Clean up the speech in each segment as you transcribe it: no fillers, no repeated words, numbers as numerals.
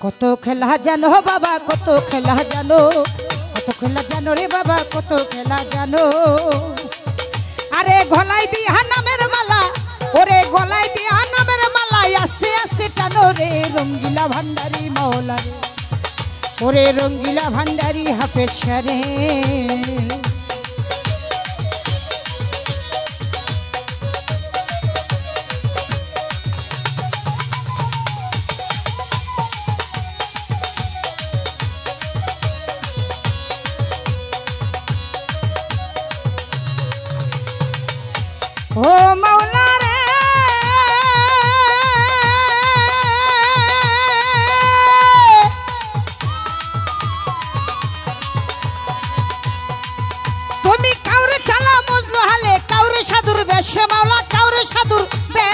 কত খেলা জানো বাবা কত খেলা জানো রে বাবা কত খেলা জানো আরে গলায় দিয়া নামের মালা ওরে গলায় দিয়া নামের মালা আস্তে আস্তে টানো রে রঙ্গিলা ভান্ডারি মাওলা রে ওরে রঙ্গিলা ভান্ডারি হাফেজ শাহ রে ও মাওলা রে তুমি কাউরে চালা মজলু হালে কাউরে সাধুর বেশ মাওলা কাউরে সাধুর বেশ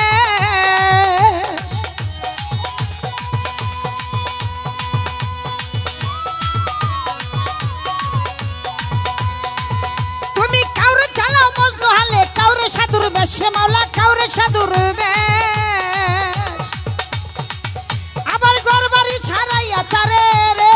তুমি কাউরে চালা মজলু হালে কাউরে সাধুর বেশ মাওলা কাউরে সাধুর বেশ আবার ঘরবাড়ি ছাড়াইয়া তারে রে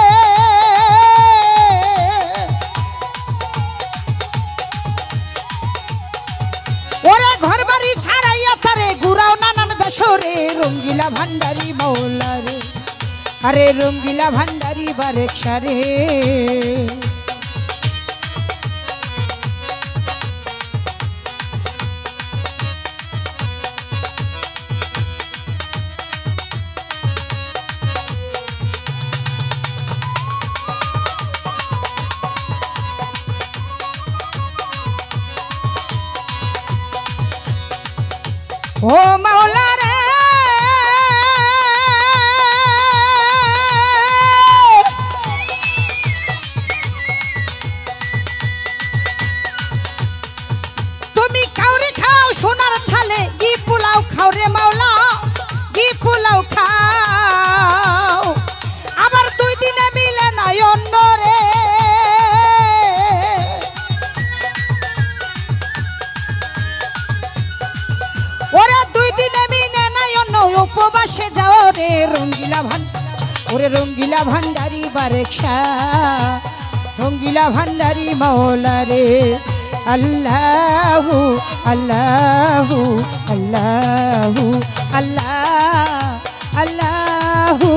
ওরে ঘরবাড়ি ছাড়াইয়া তারে ঘুরাও নানান দেশরে রঙ্গিলা ভান্ডারি মাওলা রে আরে রঙ্গিলা ভান্ডারি বারেক শাহ রে ও মাওলা রে তুমি কাউরে খাও সোনার থালে কি পোলাও খাও রে মাওলা কি পোলাও খাও আবার 2 দিনে মিলে না অন্য রে ওরে 2 দিনে মিলে নাই অন্য উপবাসে যাও রে রঙ্গিলা ওরে রঙ্গিলা ভান্ডারি বারেক শাহ রঙ্গিলা ভান্ডারি মাওলা রে আল্লাহু আল্লাহু আল্লাহু আল্লাহ আল্লাহু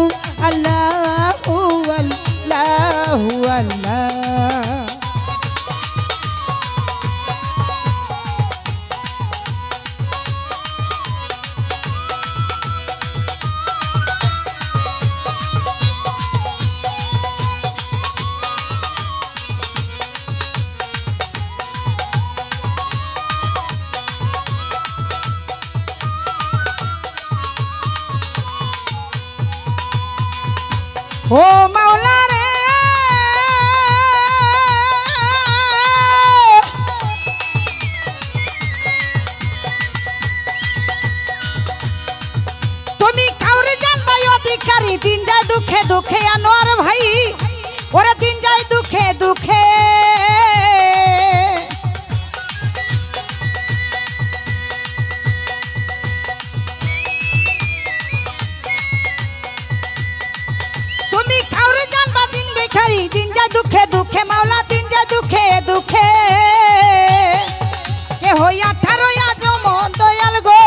আল্লাহু আল্লাহু আল্লাহ ও মাওলা রে তুমি কাউরে জানবাই অধিকারী দিন যায় দুঃখে দুঃখে আনোয়ার ভাই ওরে দিন যায় দুঃখে দুঃখে দিন যায় দুঃখে দুঃখে মাওলা দিন যায় দুঃখে দুঃখে কে হইয়া 18 আজ মন দয়াল গো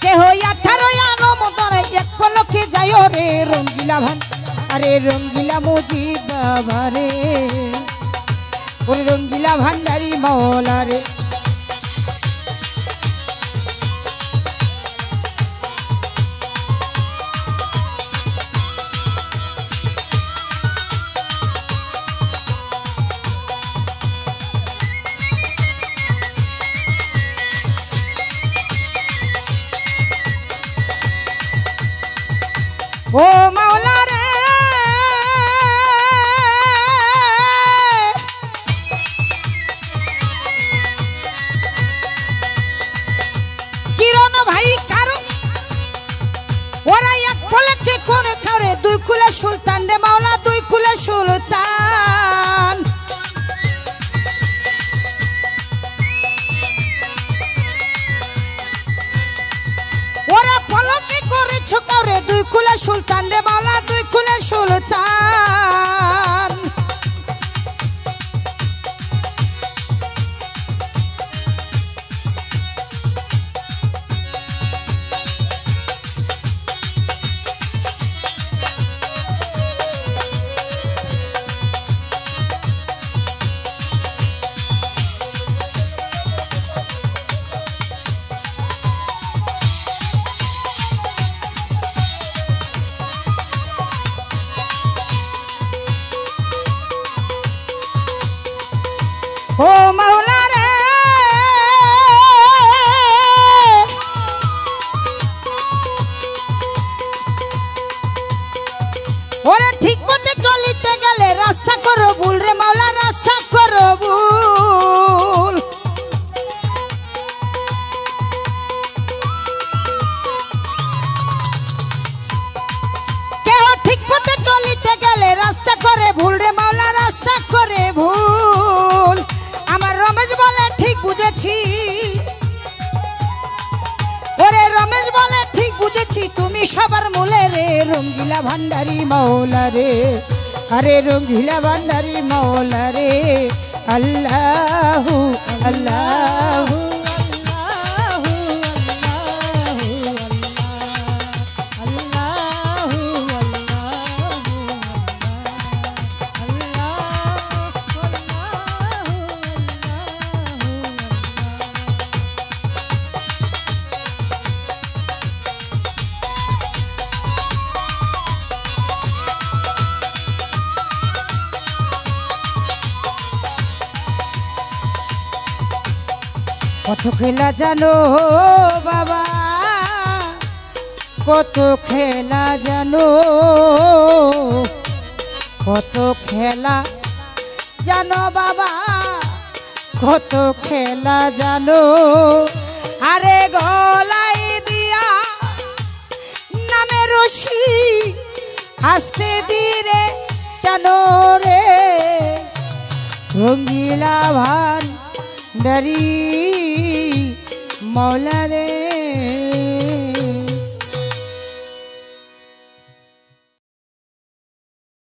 কে হইয়া 18 আনো মদরে এক পলকে যাইও রে রঙ্গিলা ভান আরে রঙ্গিলা মুজিব বাবা রে ওরে রঙ্গিলা ভান্ডারি মাওলা রে ও মাওলা রে কিরণ ভাই কারো ওরা এক পলকে করে খারে 2 কুলে সুলতান রে মাওলা 2 কুলে সুলতান দিছো কাউরে দুই কুলে সুলতান রে মাওলা দুই কুলে সুলতান ও মাওলা রে ওরে ঠিক মতে চলিতে গেলে রাস্তা করো ভুল রে মাওলা রাস্তা করো ভুল কেউ ঠিক মতে চলিতে গেলে রাস্তা করে ভুল রে মাওলা রাস্তা করে ভুল আমার রমেশ বলে ঠিক বুঝেছি ওরে রমেশ বলে ঠিক বুঝেছি তুমি সবার মূলে রে রঙ্গিলা ভান্ডারী মাওলা রে আরে রঙ্গিলা ভান্ডারী মাওলা রে আল্লাহু আল্লাহু কত খেলা জানো বাবা কত খেলা জানো কত খেলা জানো বাবা কত খেলা জানো আরে গলাই দিয়া নামে রশি আস্তে ধীরে টানো রে রঙ্গিলা ভান্ডারী মাওলা রে